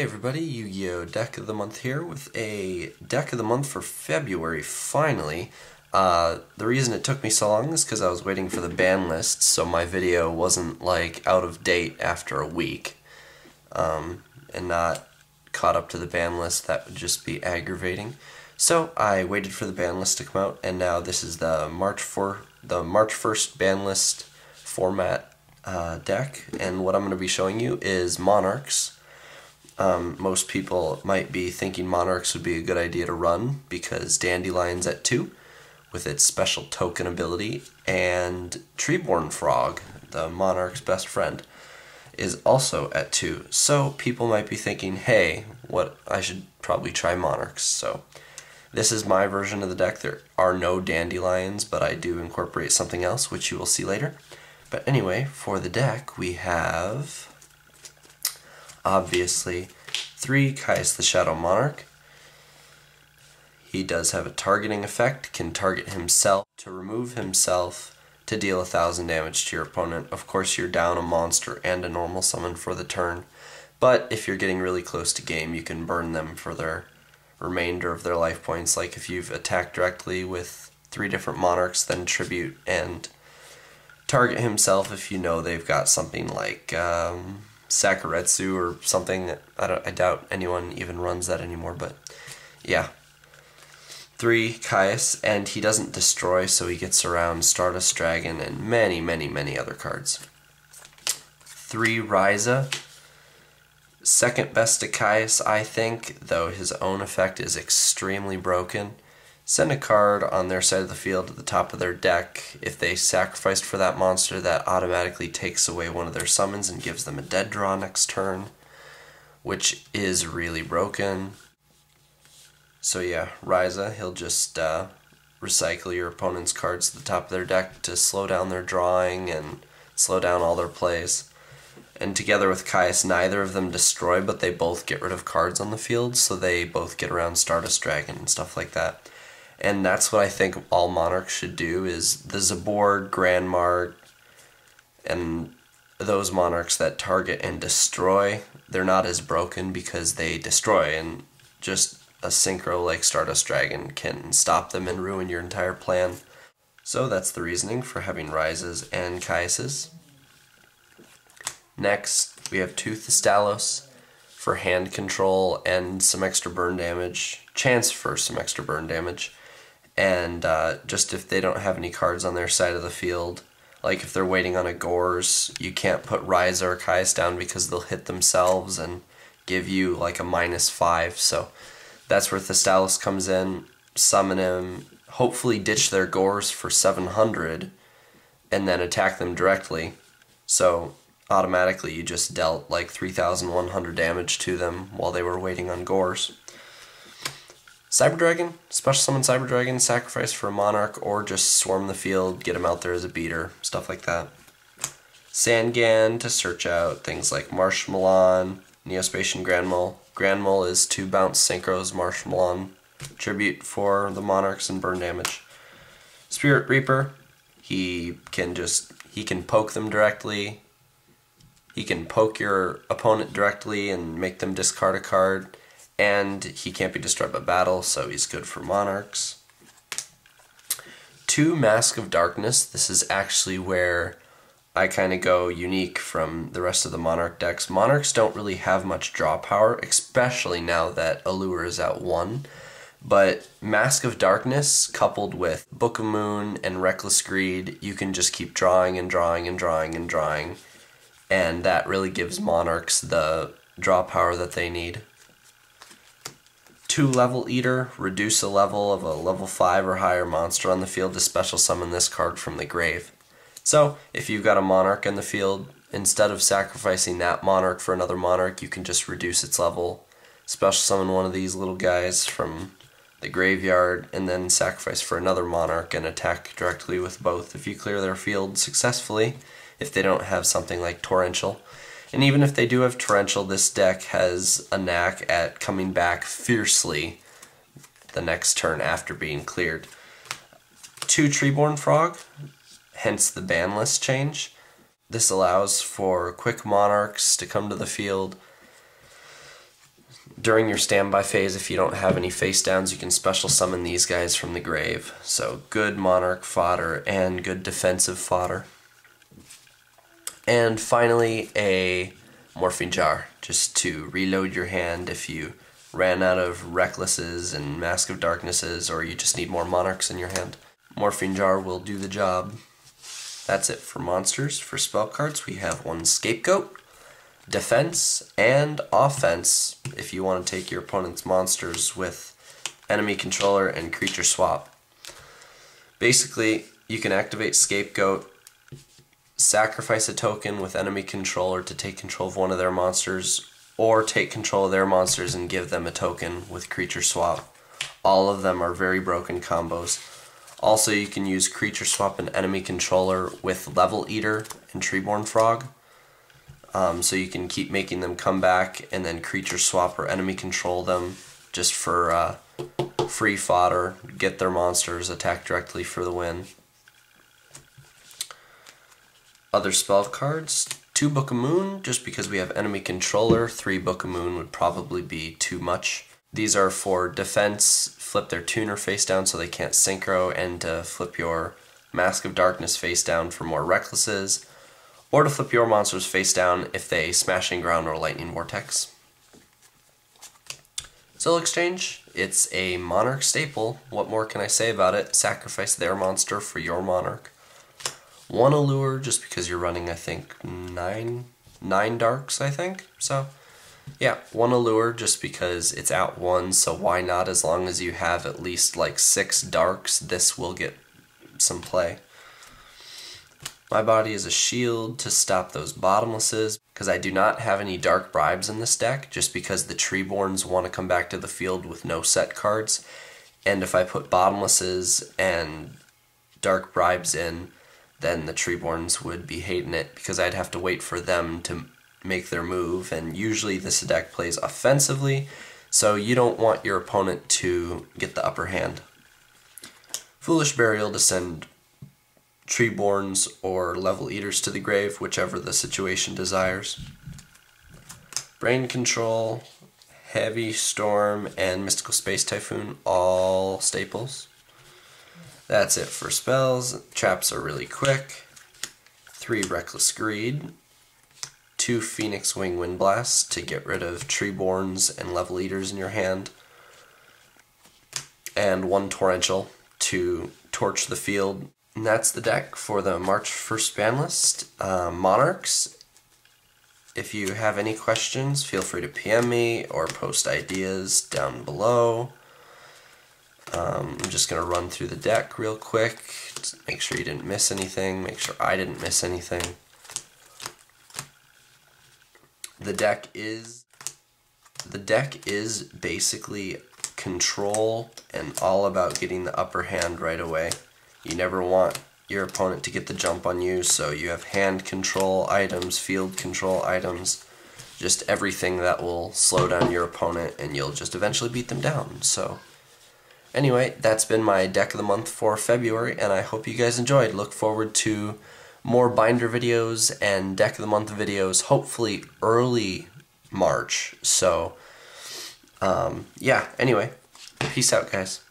everybody, Yu-Gi-Oh! Deck of the Month here with a Deck of the Month for February, finally. The reason it took me so long is because I was waiting for the ban list, so my video wasn't, out of date after a week. And not caught up to the ban list. That would just be aggravating. So I waited for the ban list to come out, and now this is the March 1st ban list format deck, and what I'm going to be showing you is Monarchs. Most people might be thinking Monarchs would be a good idea to run because Dandelion's at 2 with its special token ability, and Treeborn Frog, the Monarch's best friend, is also at 2. So people might be thinking, hey, I should probably try Monarchs. So this is my version of the deck. There are no Dandelions, but I do incorporate something else, which you will see later. But anyway, for the deck, we have, obviously, 3 Caius the Shadow Monarch. He does have a targeting effect, can target himself to remove himself to deal 1,000 damage to your opponent. Of course, you're down a monster and a normal summon for the turn, but if you're getting really close to game, you can burn them for their remainder of their life points. Like if you've attacked directly with 3 different Monarchs, then tribute and target himself if you know they've got something like Sakuretsu or something. I doubt anyone even runs that anymore, but yeah. 3 Caius, and he doesn't destroy, so he gets around Stardust Dragon and many, many, many other cards. 3 Ryza, second best to Caius, I think, though his own effect is extremely broken. Send a card on their side of the field at the top of their deck. If they sacrificed for that monster, that automatically takes away one of their summons and gives them a dead draw next turn, which is really broken. So yeah, Ryza, he'll just recycle your opponent's cards to the top of their deck to slow down their drawing and slow down all their plays. And together with Caius, neither of them destroy, but they both get rid of cards on the field, so they both get around Stardust Dragon and stuff like that. And that's what I think all Monarchs should do, is the Zabord, Grandmark, and those Monarchs that target and destroy, they're not as broken because they destroy, and just a synchro like Stardust Dragon can stop them and ruin your entire plan. So that's the reasoning for having Ryzes and Caiuses. Next, we have 2 Thestalos for hand control and some extra burn damage, chance for some extra burn damage. And just if they don't have any cards on their side of the field, like if they're waiting on a Gores, you can't put Ryza or Caius down because they'll hit themselves and give you like a -5. So that's where Thestalos comes in. Summon him, hopefully ditch their Gores for 700, and then attack them directly. So automatically you just dealt like 3,100 damage to them while they were waiting on Gores. Cyber Dragon, special summon Cyber Dragon, sacrifice for a Monarch, or just swarm the field, get him out there as a beater, stuff like that. Sangan to search out things like Marshmalon, Neospatian Grandmole. Grandmole is 2 bounce synchros, Marshmalon, tribute for the Monarchs and burn damage. Spirit Reaper, he can poke them directly. He can poke your opponent directly and make them discard a card, and he can't be destroyed by battle, so he's good for Monarchs. 2 Mask of Darkness, this is actually where I kind of go unique from the rest of the Monarch decks. Monarchs don't really have much draw power, especially now that Allure is at 1. But Mask of Darkness, coupled with Book of Moon and Reckless Greed, you can just keep drawing and drawing and drawing and drawing. And that really gives Monarchs the draw power that they need. 2 Level Eater, reduce a level of a level 5 or higher monster on the field to special summon this card from the grave. So, if you've got a Monarch in the field, instead of sacrificing that Monarch for another Monarch, you can just reduce its level, special summon one of these little guys from the graveyard, and then sacrifice for another Monarch and attack directly with both if you clear their field successfully, if they don't have something like Torrential. And even if they do have Torrential, this deck has a knack at coming back fiercely the next turn after being cleared. 2 Treeborn Frog, hence the ban list change. This allows for quick Monarchs to come to the field, During your standby phase, if you don't have any face downs, you can special summon these guys from the grave. So good Monarch fodder and good defensive fodder. And finally, a Morphine Jar, just to reload your hand if you ran out of Recklesses and Mask of Darknesses, or you just need more Monarchs in your hand. Morphine Jar will do the job. That's it for monsters. For spell cards, we have one Scapegoat, Defense, and Offense if you want to take your opponent's monsters with enemy controller and creature swap. Basically, you can activate Scapegoat, sacrifice a token with enemy controller to take control of one of their monsters, or take control of their monsters and give them a token with creature swap. All of them are very broken combos. Also, you can use creature swap and enemy controller with Level Eater and Treeborn Frog. So you can keep making them come back and then creature swap or enemy control them just for free fodder, get their monsters, attack directly for the win. Other spell cards, 2 Book of Moon, just because we have enemy controller. 3 Book of Moon would probably be too much. These are for defense, flip their tuner face down so they can't synchro, and to flip your Mask of Darkness face down for more Recklesses, or to flip your monsters face down if they Smashing Ground or Lightning Vortex. Soul Exchange, it's a Monarch staple. What more can I say about it? Sacrifice their monster for your Monarch. 1 Allure, just because you're running, I think, 9 Darks, I think. So, yeah, 1 Allure, just because it's out 1, so why not? As long as you have at least like 6 Darks, this will get some play. My Body is a shield to stop those Bottomlesses, because I do not have any Dark Bribes in this deck, just because the Treeborns want to come back to the field with no set cards, and if I put Bottomlesses and Dark Bribes in, then the Treeborns would be hating it, because I'd have to wait for them to make their move, and usually this deck plays offensively, so you don't want your opponent to get the upper hand. Foolish Burial to send Treeborns or Level Eaters to the grave, whichever the situation desires. Brain Control, Heavy Storm, and Mystical Space Typhoon, all staples. That's it for spells. Traps are really quick. 3 Reckless Greed, 2 Phoenix Wing Wind Blasts to get rid of Treeborns and Level Eaters in your hand, and 1 Torrential to torch the field. And that's the deck for the March 1st ban list. Monarchs, if you have any questions, feel free to PM me or post ideas down below. I'm just going to run through the deck real quick, make sure you didn't miss anything, make sure I didn't miss anything. The deck is basically control and all about getting the upper hand right away. You never want your opponent to get the jump on you, so you have hand control items, field control items, just everything that will slow down your opponent and you'll just eventually beat them down. So anyway, that's been my Deck of the Month for February, and I hope you guys enjoyed. Look forward to more binder videos and Deck of the Month videos, hopefully early March. So, yeah, anyway, peace out, guys.